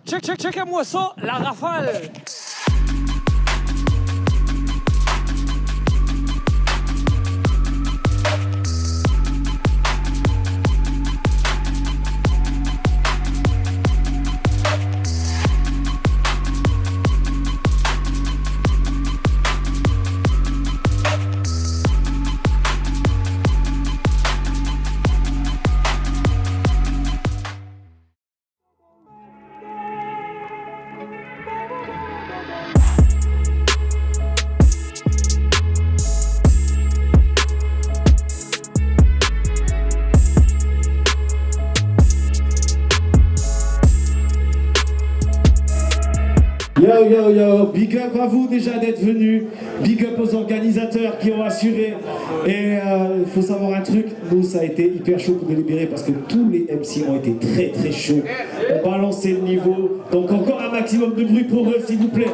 Check-moi ça, la rafale. Yo yo yo, big up à vous déjà d'être venus, big up aux organisateurs qui ont assuré. Et il faut savoir un truc, nous ça a été hyper chaud pour délibérer parce que tous les MC ont été très très chauds. On balançait le niveau, donc encore un maximum de bruit pour eux s'il vous plaît.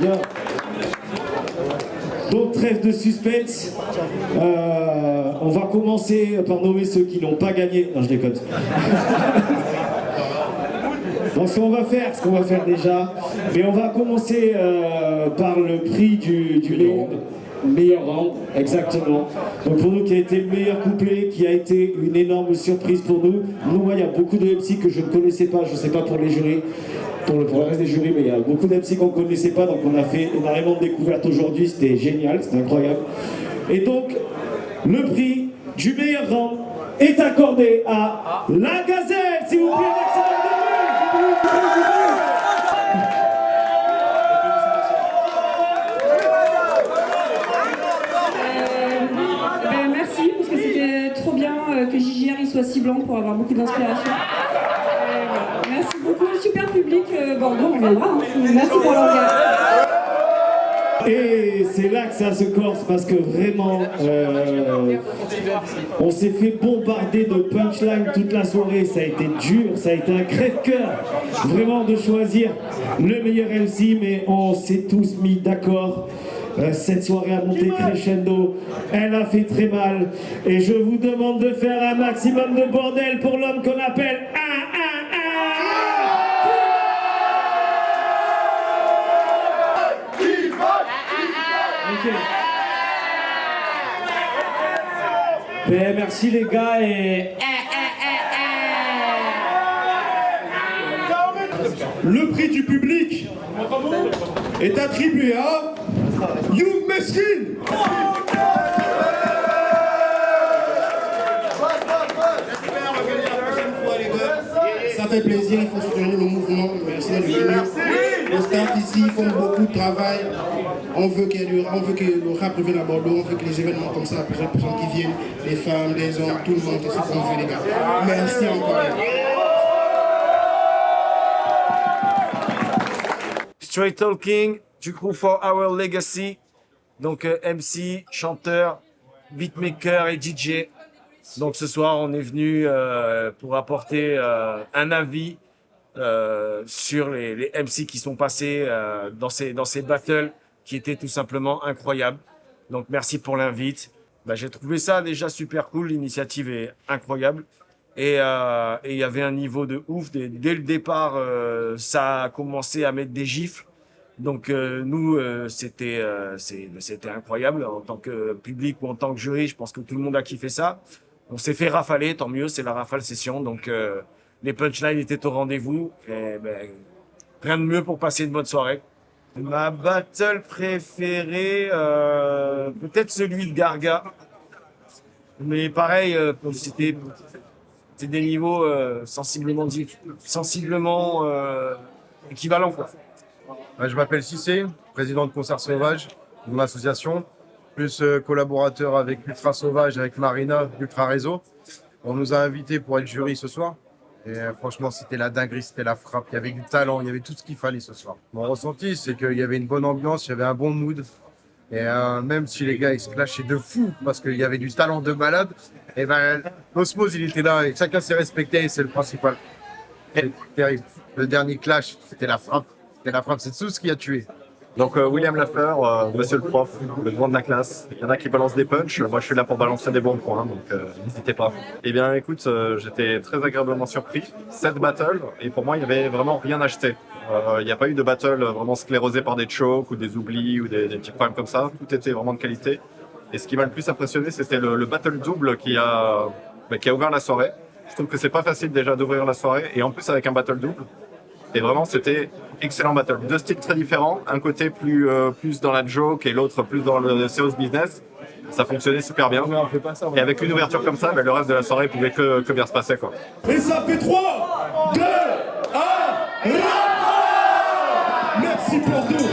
Yo. Donc trêve de suspense, on va commencer par nommer ceux qui n'ont pas gagné. Non je déconne. Donc ce qu'on va faire déjà, mais on va commencer par le prix du meilleur round, exactement. Donc pour nous qui a été le meilleur couplet, qui a été une énorme surprise pour nous. Nous, il y a beaucoup de MC que je ne connaissais pas, je ne sais pas pour les jurys, pour le reste des jurys, mais il y a beaucoup de MC qu'on ne connaissait pas, donc on a fait énormément de découvertes aujourd'hui, c'était génial, c'était incroyable. Et donc, le prix du meilleur round est accordé à La Gazelle, s'il vous plaît, maximum de bruit. Merci, parce que c'était trop bien que JJR il soit si blanc pour avoir beaucoup d'inspiration. Merci beaucoup, super public, Bordeaux, on viendra. Merci pour l'engagement. Et c'est là que ça se corse parce que vraiment on s'est fait bombarder de punchlines toute la soirée, ça a été dur, ça a été un crève-cœur vraiment de choisir le meilleur MC, mais on s'est tous mis d'accord. Cette soirée a monté crescendo, elle a fait très mal et je vous demande de faire un maximum de bordel pour l'homme qu'on appelle Ben, merci les gars et... Le prix du public est attribué à Youm Meskin. Ça fait plaisir, il faut soutenir le mouvement. Merci d'être venu. Le staff ici font beaucoup de travail. On veut que le rap revienne à Bordeaux, on veut que les événements comme ça, plusieurs personnes qui viennent, les femmes, les hommes, tout le monde, c'est ce qu'on veut les gars. Merci encore. Straight Talking, du crew For Our Legacy, donc MC, chanteur, beatmaker et DJ. Donc ce soir, on est venu pour apporter un avis sur les MC qui sont passés dans ces battles qui étaient tout simplement incroyables. Donc merci pour l'invite. J'ai trouvé ça déjà super cool, l'initiative est incroyable. Et il y avait un niveau de ouf. Dès le départ, ça a commencé à mettre des gifles. Donc nous, c'était incroyable en tant que public ou en tant que jury. Je pense que tout le monde a kiffé ça. On s'est fait rafaler, tant mieux, c'est la rafale session. Donc les punchlines étaient au rendez-vous. Et rien de mieux pour passer une bonne soirée. Ma battle préférée, peut-être celui de Garga. Mais pareil, c'était des niveaux sensiblement équivalents, quoi. Je m'appelle Cissé, président de Concert Sauvage, de mon association, plus collaborateur avec Ultra Sauvage, avec Marina, Ultra Réseau. On nous a invités pour être jury ce soir. Et franchement, c'était la dinguerie, c'était la frappe. Il y avait du talent, il y avait tout ce qu'il fallait ce soir. Mon ressenti, c'est qu'il y avait une bonne ambiance, il y avait un bon mood. Et même si les gars ils se clashaient de fou parce qu'il y avait du talent de malade, et l'osmose il était là et chacun s'est respecté et c'est le principal. Terrible. Le dernier clash, c'était la frappe. C'était la frappe, c'est tout ce qui a tué. Donc William Lafleur, monsieur le prof, le grand de la classe. Il y en a qui balancent des punchs, moi je suis là pour balancer des bons points, donc n'hésitez pas. Eh bien écoute, j'étais très agréablement surpris. 7 battles, et pour moi il n'y avait vraiment rien acheté. Il n'y a pas eu de battle vraiment sclérosé par des chokes ou des oublis ou des petits problèmes comme ça. Tout était vraiment de qualité. Et ce qui m'a le plus impressionné, c'était le battle double qui a ouvert la soirée. Je trouve que c'est pas facile déjà d'ouvrir la soirée, et en plus avec un battle double. Et vraiment, c'était excellent battle. 2 styles très différents, un côté plus dans la joke et l'autre plus dans le serious business. Ça fonctionnait super bien. Et avec une ouverture comme ça, le reste de la soirée pouvait que bien se passer, quoi. Et ça fait 3, 2, 1, Rafa! Merci pour tout.